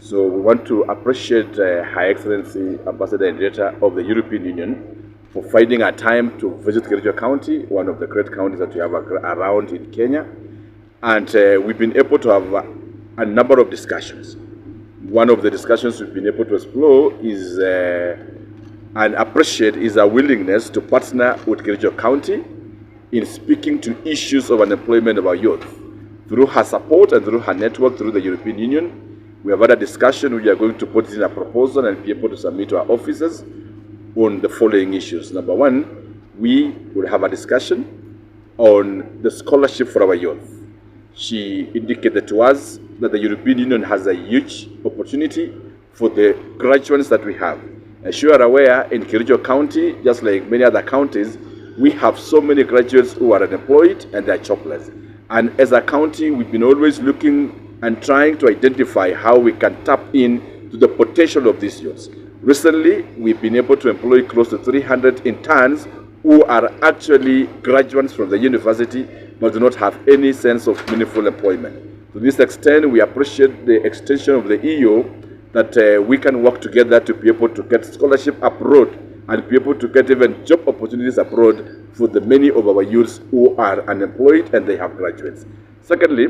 So we want to appreciate Her Excellency Ambassador Henriette of the European Union for finding a time to visit Kericho County, one of the great counties that we have around in Kenya. And we've been able to have a number of discussions. One of the discussions we've been able to explore is and appreciate is our willingness to partner with Kericho County in speaking to issues of unemployment of our youth. Through her support and through her network through the European Union, we have had a discussion. We are going to put in a proposal and be able to submit to our officers on the following issues. Number one, we will have a discussion on the scholarship for our youth. She indicated to us that the European Union has a huge opportunity for the graduates that we have. As you are aware, in Kericho County, just like many other counties, we have so many graduates who are unemployed and they are jobless. And as a county, we've been always looking and trying to identify how we can tap in to the potential of these youths. Recently, we've been able to employ close to 300 interns who are actually graduates from the university but do not have any sense of meaningful employment. To this extent, we appreciate the extension of the EU that we can work together to be able to get scholarship abroad and be able to get even job opportunities abroad for the many of our youths who are unemployed and they have graduates. Secondly,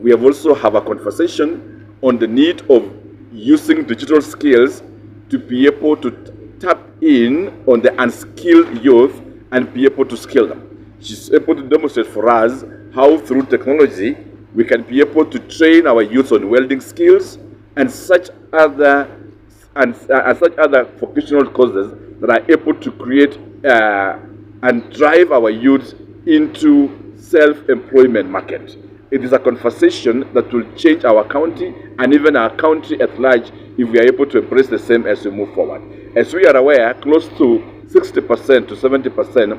we have also have a conversation on the need of using digital skills to be able to tap in on the unskilled youth and be able to skill them. She's able to demonstrate for us how through technology we can be able to train our youth on welding skills and such other vocational courses that are able to create and drive our youth into self-employment market. It is a conversation that will change our county and even our country at large if we are able to embrace the same as we move forward. As we are aware, close to 60% to 70%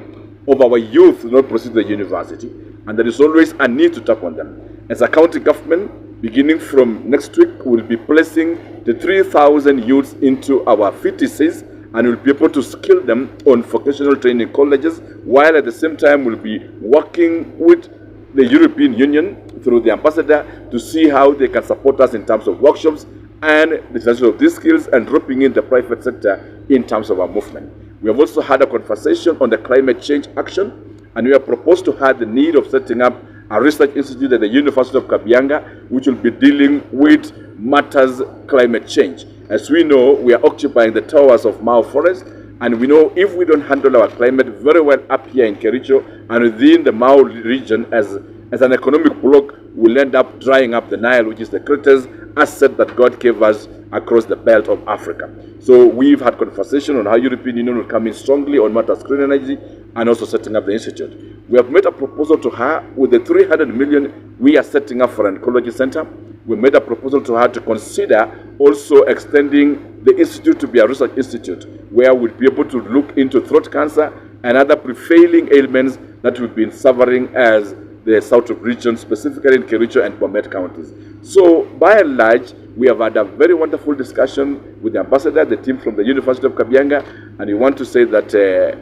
of our youth do not proceed to the university, and there is always a need to tap on them. As a county government, beginning from next week, we'll be placing the 3,000 youths into our VTCs and we'll be able to skill them on vocational training colleges, while at the same time we'll be working with the European Union through the ambassador to see how they can support us in terms of workshops and the transfer of these skills and dropping in the private sector in terms of our movement. We have also had a conversation on the climate change action, and we have proposed to her the need of setting up a research institute at the University of Kabianga, which will be dealing with matters climate change. As we know, we are occupying the towers of Mao Forest, and we know if we don't handle our climate very well up here in Kericho and within the Mao region as an economic bloc, we'll end up drying up the Nile, which is the greatest asset that God gave us across the belt of Africa. So we've had conversation on how European Union will come in strongly on matters green energy and also setting up the institute. We have made a proposal to her with the 300 million we are setting up for an oncology center. We made a proposal to her to consider also extending the institute to be a research institute where we'll be able to look into throat cancer and other prevailing ailments that we've been suffering as the South region, specifically in Kericho and Bomet counties. So by and large, we have had a very wonderful discussion with the ambassador, the team from the University of Kabianga, and we want to say that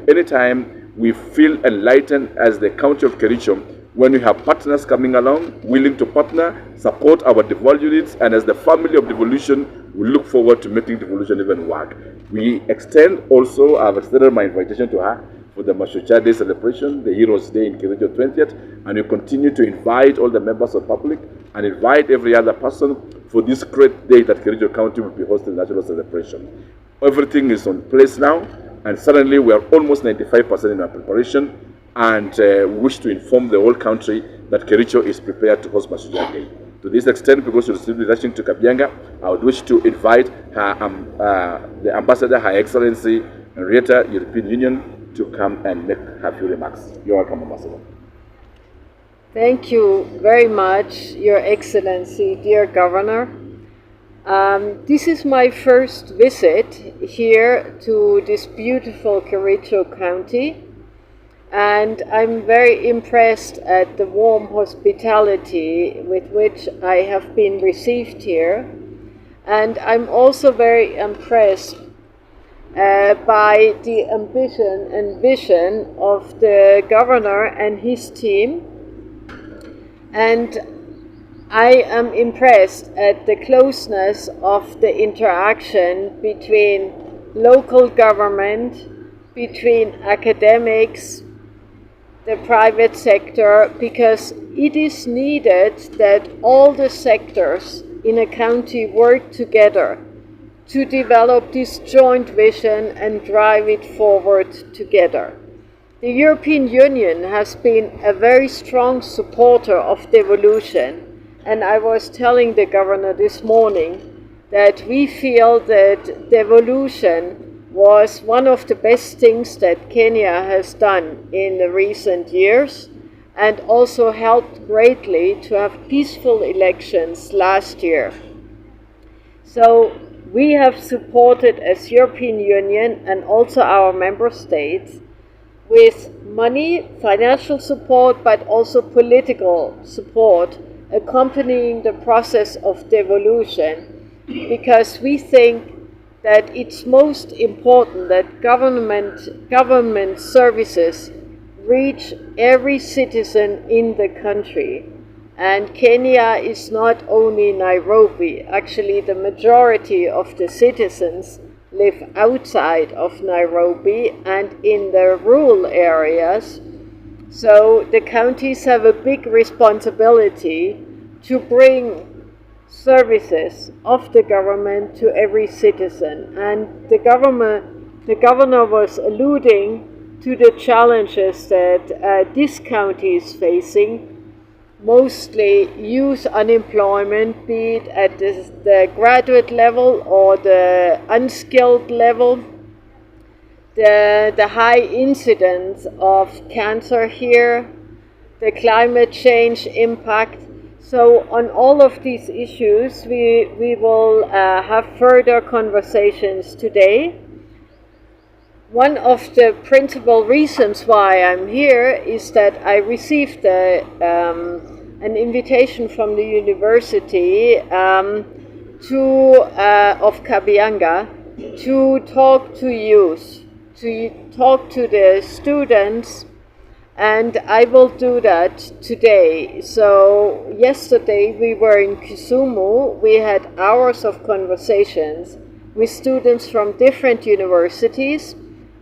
anytime we feel enlightened as the county of Kericho, when we have partners coming along, willing to partner, support our devolved units, and as the family of devolution, we look forward to making devolution even work. We extend also, I've extended my invitation to her for the Mashujaa Day celebration, the Heroes Day in Kericho 20th, and we continue to invite all the members of the public and invite every other person for this great day that Kericho County will be hosting the national celebration. Everything is on place now, and suddenly we are almost 95% in our preparation, and we wish to inform the whole country that Kericho is prepared to host Mashujaa Day. To this extent, because you'll still be rushing to Kabianga, I would wish to invite her, the ambassador, Her Excellency Henriette, European Union, to come and make her few remarks. You're welcome, Ambassador. Thank you very much, Your Excellency, dear Governor. This is my first visit here to this beautiful Kericho County, and I'm very impressed at the warm hospitality with which I have been received here. And I'm also very impressed by the ambition and vision of the governor and his team. And I am impressed at the closeness of the interaction between local government, between academics, the private sector, because it is needed that all the sectors in a county work together to develop this joint vision and drive it forward together. The European Union has been a very strong supporter of devolution, and I was telling the governor this morning that we feel that devolution was one of the best things that Kenya has done in the recent years, and also helped greatly to have peaceful elections last year. So we have supported as European Union and also our member states with money, financial support, but also political support accompanying the process of devolution, because we think that it's most important that government services reach every citizen in the country. And Kenya is not only Nairobi. Actually, the majority of the citizens live outside of Nairobi and in the rural areas. So the counties have a big responsibility to bring services of the government to every citizen. And the governor was alluding to the challenges that this county is facing, mostly youth unemployment, be it at the graduate level or the unskilled level, the high incidence of cancer here, the climate change impact. So on all of these issues, we will have further conversations today. One of the principal reasons why I'm here is that I received an invitation from the university of Kabianga to talk to youth, to talk to the students, and I will do that today. So yesterday we were in Kisumu. We had hours of conversations with students from different universities,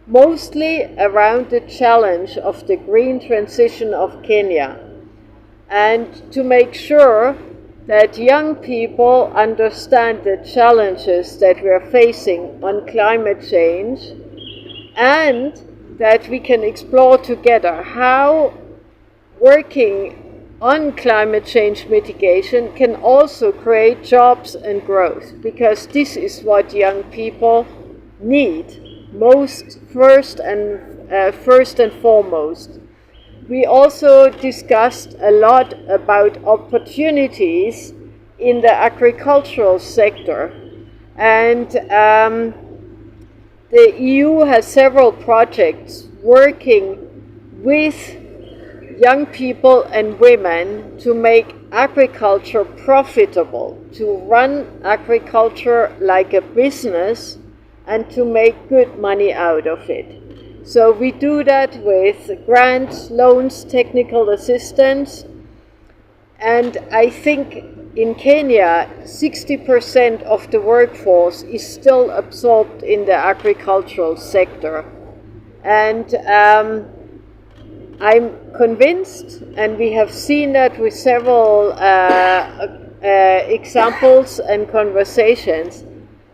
mostly around the challenge of the green transition of Kenya, and to make sure that young people understand the challenges that we are facing on climate change, and that we can explore together how working on climate change mitigation can also create jobs and growth, because this is what young people need first and foremost. We also discussed a lot about opportunities in the agricultural sector, and the EU has several projects working with young people and women to make agriculture profitable, to run agriculture like a business and to make good money out of it. So we do that with grants, loans, technical assistance, and I think in Kenya, 60% of the workforce is still absorbed in the agricultural sector. And I'm convinced, and we have seen that with several examples and conversations,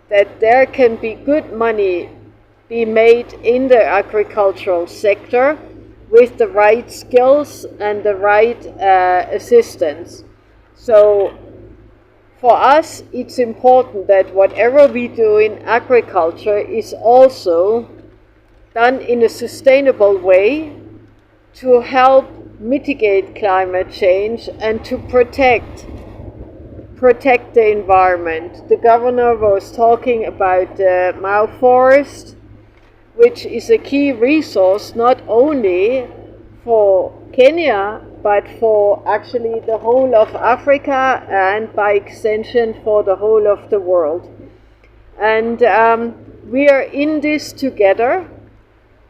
that there can be good money be made in the agricultural sector with the right skills and the right assistance. So for us, it's important that whatever we do in agriculture is also done in a sustainable way to help mitigate climate change and to protect the environment. The governor was talking about the Mau forest, which is a key resource not only for Kenya, but for actually the whole of Africa and by extension for the whole of the world. And we are in this together.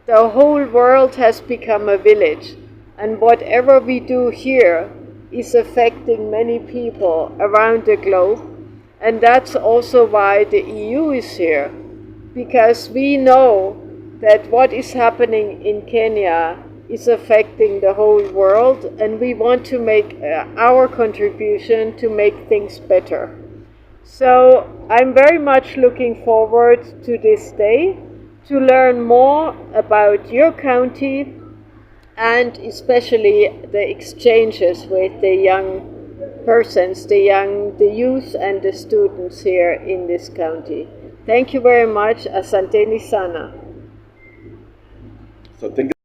The whole world has become a village. And whatever we do here is affecting many people around the globe. And that's also why the EU is here, because we know that what is happening in Kenya is affecting the whole world, and we want to make our contribution to make things better. So I'm very much looking forward to this day, to learn more about your county, and especially the exchanges with the young persons, the youth and the students here in this county. Thank you very much. Asanteni sana. So thank you.